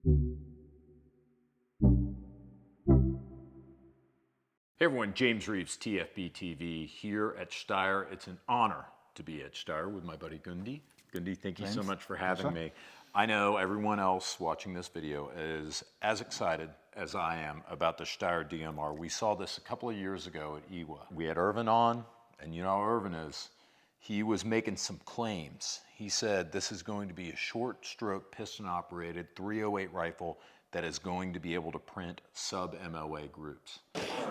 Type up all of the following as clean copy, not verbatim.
Hey everyone, James Reeves, TFB TV here at Steyr. It's an honor to be at Steyr with my buddy Gundi. Gundi, thank you so much for having me. I know everyone else watching this video is as excited as I am about the Steyr DMR. We saw this a couple of years ago at EWA. We had Irvin on, and you know how Irvin is. He was making some claims. He said this is going to be a short stroke piston operated 308 rifle that is going to be able to print sub-MOA groups.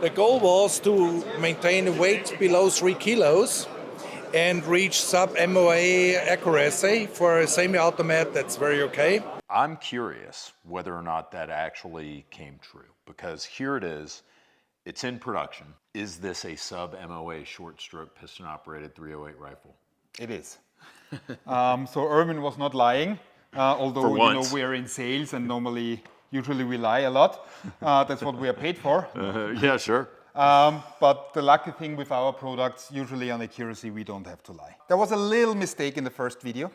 The goal was to maintain a weight below 3 kilos and reach sub-MOA accuracy for a semi-automatic. That's very okay. I'm curious whether or not that actually came true, because here it is, it's in production. Is this a sub-MOA short stroke piston operated 308 rifle? It is. So Erwin was not lying, although you know we're in sales and usually we lie a lot. That's what we are paid for. Yeah, sure. But the lucky thing with our products, usually on accuracy, we don't have to lie. There was a little mistake in the first video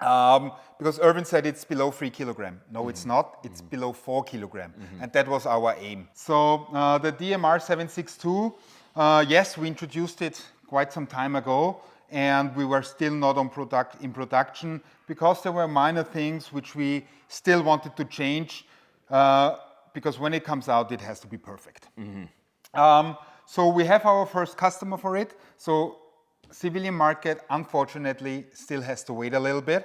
because Erwin said it's below 3 kilogram. No, it's not. It's below 4 kilogram. And that was our aim. So the DMR 762, yes, we introduced it quite some time ago. And we were still not in production because there were minor things which we still wanted to change because when it comes out, it has to be perfect. So we have our first customer for it. So civilian market, unfortunately, still has to wait a little bit.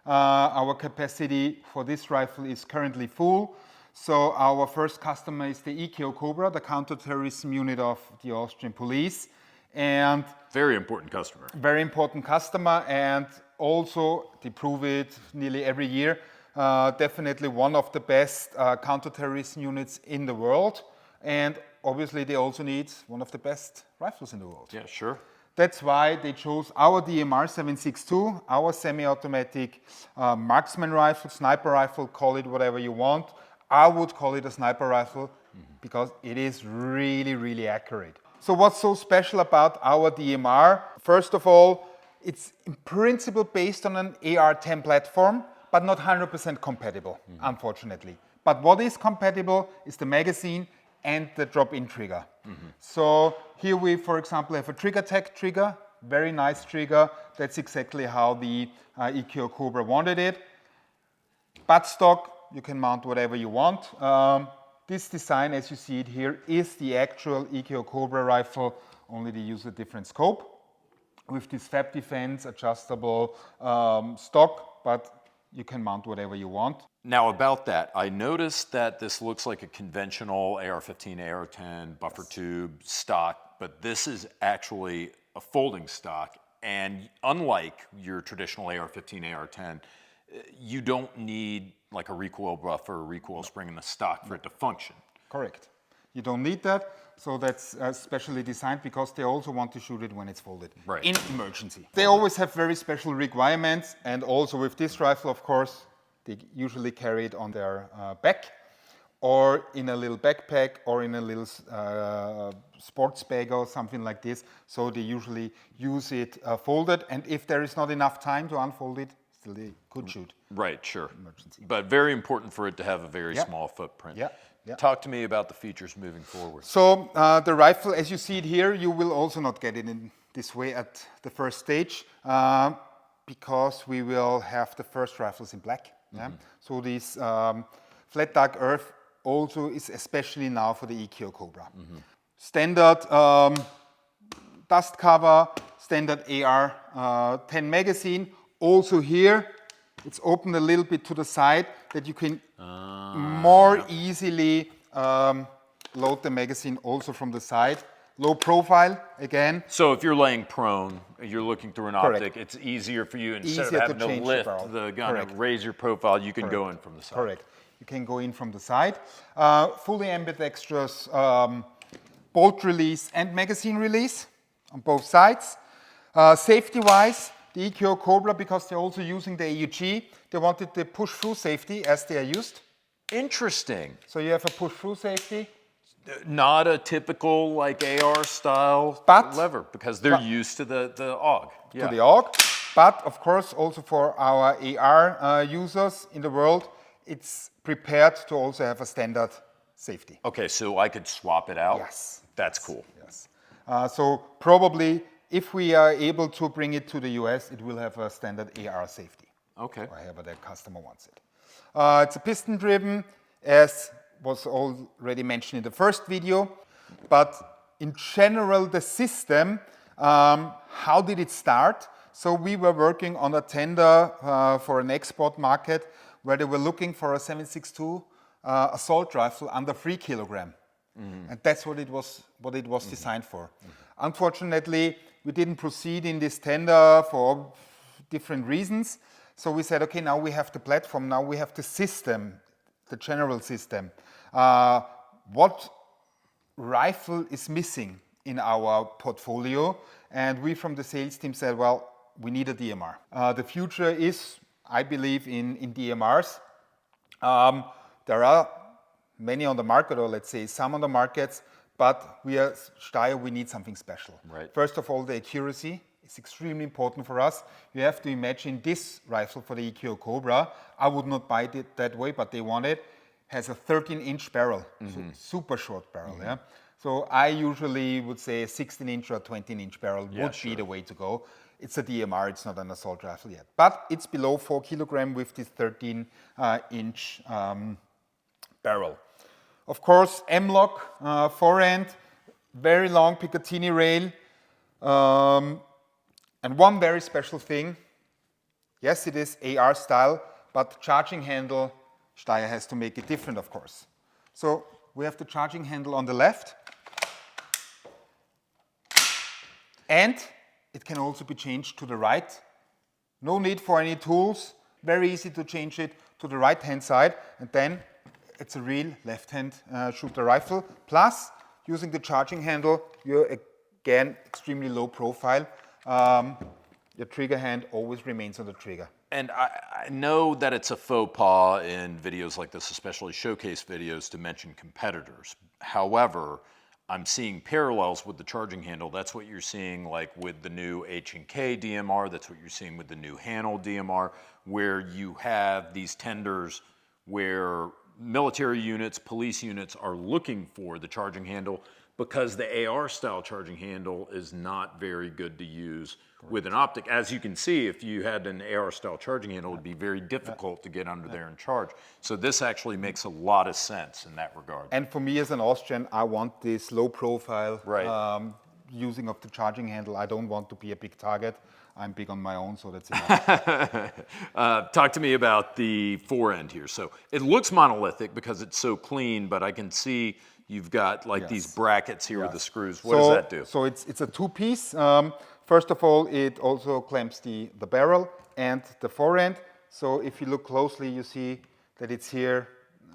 Our capacity for this rifle is currently full. So our first customer is the EKO Cobra, the counter-terrorism unit of the Austrian police. And very important customer. Very important customer, and also they prove it nearly every year. Definitely one of the best counter-terrorism units in the world, and obviously they also need one of the best rifles in the world. Yeah, sure. That's why they chose our DMR 762, our semi-automatic marksman rifle, sniper rifle, call it whatever you want. I would call it a sniper rifle because it is really, really accurate. So what's so special about our DMR? First of all, it's in principle based on an AR-10 platform, but not 100% compatible, unfortunately. But what is compatible is the magazine and the drop-in trigger. So here we, for example, have a trigger tech trigger, very nice trigger. That's exactly how the EKO Cobra wanted it. Buttstock, you can mount whatever you want. This design, as you see it here, is the actual EKO Cobra rifle, only they use a different scope with this Fab Defense adjustable stock, but you can mount whatever you want. Now about that, I noticed that this looks like a conventional AR-15, AR-10 buffer tube stock, but this is actually a folding stock, and unlike your traditional AR-15, AR-10, you don't need like a recoil buffer or recoil spring in the stock for it to function. Correct. You don't need that, so that's specially designed because they also want to shoot it when it's folded in emergency. They always have very special requirements, and also with this rifle, of course, they usually carry it on their back or in a little backpack or in a little sports bag or something like this. So they usually use it folded, and if there is not enough time to unfold it, they could shoot. Right, sure. Emergency. But very important for it to have a very small footprint. Talk to me about the features moving forward. So the rifle, as you see it here, you will also not get it in this way at the first stage because we will have the first rifles in black. So this flat dark earth also is especially now for the EKO Cobra. Standard dust cover, standard AR-10 magazine. Also here, it's opened a little bit to the side that you can more easily load the magazine also from the side. Low profile, again. So if you're laying prone, you're looking through an optic, it's easier for you, instead of having to lift the gun and raise your profile, you can go in from the side. Correct. You can go in from the side. Fully ambidextrous bolt release and magazine release on both sides. Safety-wise, the EKO Cobra, because they're also using the AUG, they wanted the push-through safety as they are used. Interesting. So you have a push-through safety. Not a typical like AR style lever, because they're used to the AUG. To the AUG. But of course, also for our AR users in the world, it's prepared to also have a standard safety. Okay, so I could swap it out? Yes. That's cool. Yes. So probably if we are able to bring it to the US, it will have a standard AR safety. Okay. Or however the customer wants it. It's a piston driven, as was already mentioned in the first video. But in general, the system, how did it start? So we were working on a tender for an export market where they were looking for a 7.62 assault rifle under 3 kilogram. And that's what it was designed for. Unfortunately, we didn't proceed in this tender for different reasons. So we said, okay, now we have the platform, now we have the system, the general system. What rifle is missing in our portfolio? And we from the sales team said, well, we need a DMR. The future is, I believe, in DMRs. There are many on the market, or let's say some on the markets, but we are Steyr, we need something special. Right. First of all, the accuracy is extremely important for us. You have to imagine this rifle for the EKO Cobra. I would not buy it that way, but they want it. Has a 13-inch barrel, so super short barrel. Yeah. So I usually would say a 16-inch or 20-inch barrel would be the way to go. It's a DMR, it's not an assault rifle yet. But it's below 4 kilogram with this 13-inch barrel. Of course, M-lock, forend, very long Picatinny rail. And one very special thing, yes, it is AR style, but charging handle, Steyr has to make it different, of course. So we have the charging handle on the left. And it can also be changed to the right. No need for any tools. Very easy to change it to the right-hand side. And then it's a real left-hand shooter rifle. Plus, using the charging handle, you're again extremely low profile. Your trigger hand always remains on the trigger. And I know that it's a faux pas in videos like this, especially showcase videos, to mention competitors. However, I'm seeing parallels with the charging handle. That's what you're seeing like with the new H&K DMR. That's what you're seeing with the new Hanel DMR, where you have these tenders where military units, police units are looking for the charging handle because the AR style charging handle is not very good to use with an optic. As you can see, if you had an AR style charging handle, it would be very difficult to get under there and charge. So this actually makes a lot of sense in that regard. And for me as an Austrian, I want this low profile using of the charging handle. I don't want to be a big target. I'm big on my own, so that's enough. Talk to me about the forend here. So it looks monolithic because it's so clean, but I can see you've got like these brackets here with the screws. What does that do? So it's a two-piece. First of all, it also clamps the barrel and the forend. So if you look closely, you see that it's here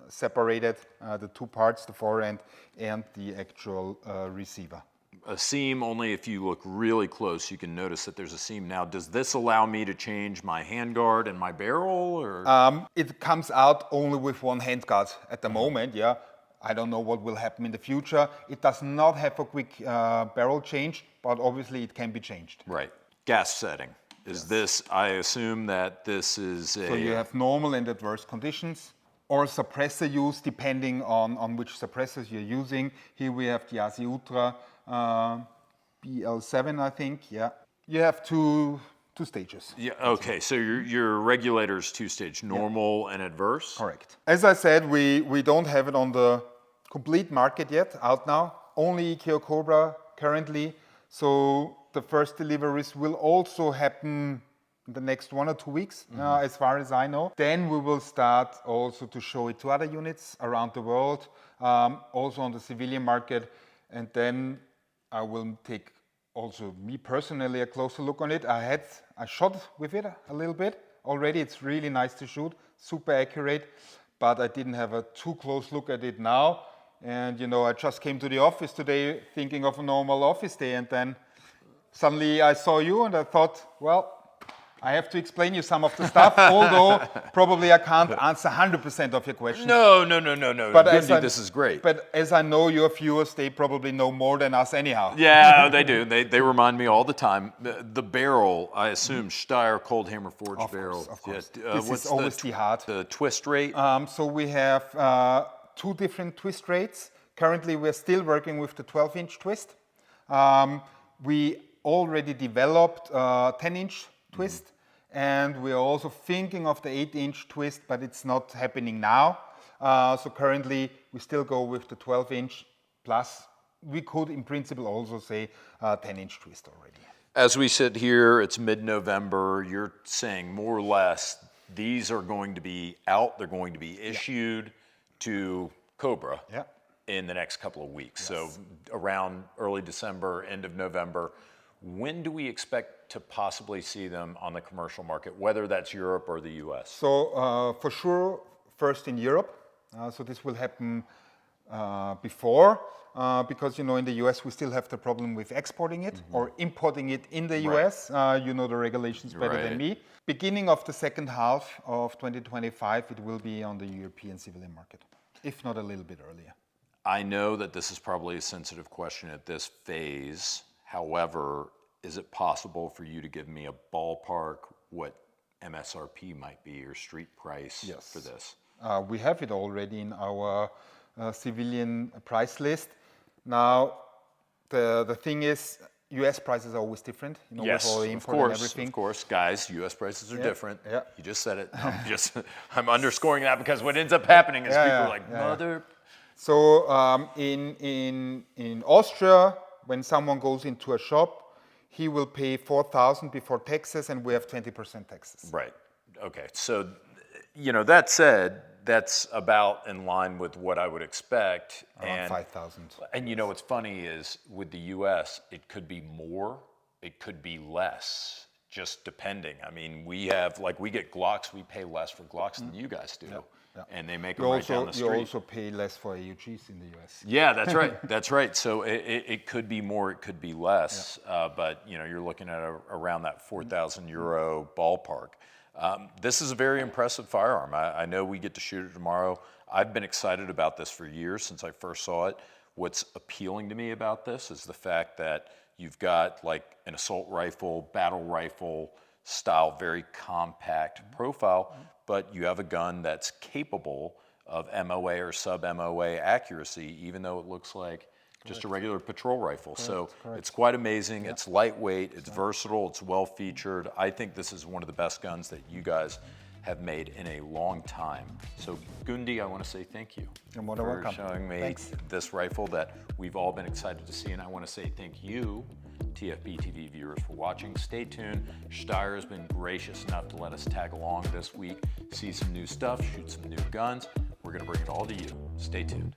separated, the two parts, the forend and the actual receiver. A seam, only if you look really close, you can notice that there's a seam. Now, does this allow me to change my handguard and my barrel? Or? It comes out only with one handguard at the moment, yeah. I don't know what will happen in the future. It does not have a quick barrel change, but obviously it can be changed. Right. Gas setting. Is this, I assume that this is a... So you have normal and adverse conditions, or suppressor use depending on which suppressors you're using. Here we have the ASI Ultra BL7, I think, yeah. You have two stages. Yeah, okay, so your regulator's two-stage, normal and adverse? Correct. As I said, we don't have it on the complete market yet, out now. Only EKO Cobra currently. So the first deliveries will also happen in the next 1 or 2 weeks, as far as I know. Then we will start also to show it to other units around the world, also on the civilian market. And then I will take also me personally a closer look on it. I shot with it a little bit already. It's really nice to shoot, super accurate, but I didn't have a too close look at it now. And you know, I just came to the office today thinking of a normal office day, and then suddenly I saw you and I thought, well, I have to explain you some of the stuff, although probably I can't answer 100% of your questions. No. But Gundy, this is great. But as I know your viewers, they probably know more than us anyhow. Yeah, they do. They remind me all the time. The barrel, I assume, Steyr cold hammer forged barrel. Of course. Yeah, This is always the heart. The twist rate? So we have 2 different twist rates. Currently, we're still working with the 12-inch twist. We already developed 10-inch twist, and we're also thinking of the 8-inch twist, but it's not happening now. So currently, we still go with the 12-inch plus. We could, in principle, also say 10-inch twist already. As we sit here, it's mid-November. You're saying more or less these are going to be out. They're going to be issued to Cobra in the next couple of weeks. So around early December, end of November. When do we expect to possibly see them on the commercial market, whether that's Europe or the US? So for sure, first in Europe. So this will happen before, because in the US we still have the problem with exporting it or importing it in the US. You know the regulations better than me. Beginning of the second half of 2025, it will be on the European civilian market, if not a little bit earlier. I know that this is probably a sensitive question at this phase. However, is it possible for you to give me a ballpark what MSRP might be or street price for this? We have it already in our civilian price list. Now, the thing is, US prices are always different. Yes, with all the import and everything. Of course, guys, US prices are different. Yeah. You just said it. I'm underscoring that because what ends up happening is people are like, mother. So in Austria, when someone goes into a shop, he will pay 4,000 before taxes, and we have 20% taxes. Right. Okay. So, that said, that's about in line with what I would expect. Around 5,000. And what's funny is with the U.S., it could be more, it could be less, just depending. I mean, we get Glocks, we pay less for Glocks than you guys do. Yeah. And they make them right down the street. You also pay less for AUGs in the US. Yeah, that's right. That's right. So it could be more, it could be less. But you're looking at around that 4,000 euro ballpark. This is a very impressive firearm. I know we get to shoot it tomorrow. I've been excited about this for years since I first saw it. What's appealing to me about this is the fact that you've got like an assault rifle, battle rifle style, very compact profile, but you have a gun that's capable of MOA or sub-MOA accuracy, even though it looks like just a regular patrol rifle. So it's quite amazing. It's lightweight, it's versatile, it's well featured. I think this is one of the best guns that you guys have made in a long time. So Gundy, I want to say thank you for showing me this rifle that we've all been excited to see, and I want to say thank you, TFB TV viewers, for watching. Stay tuned. Steyr has been gracious enough to let us tag along this week, see some new stuff, shoot some new guns. We're going to bring it all to you. Stay tuned.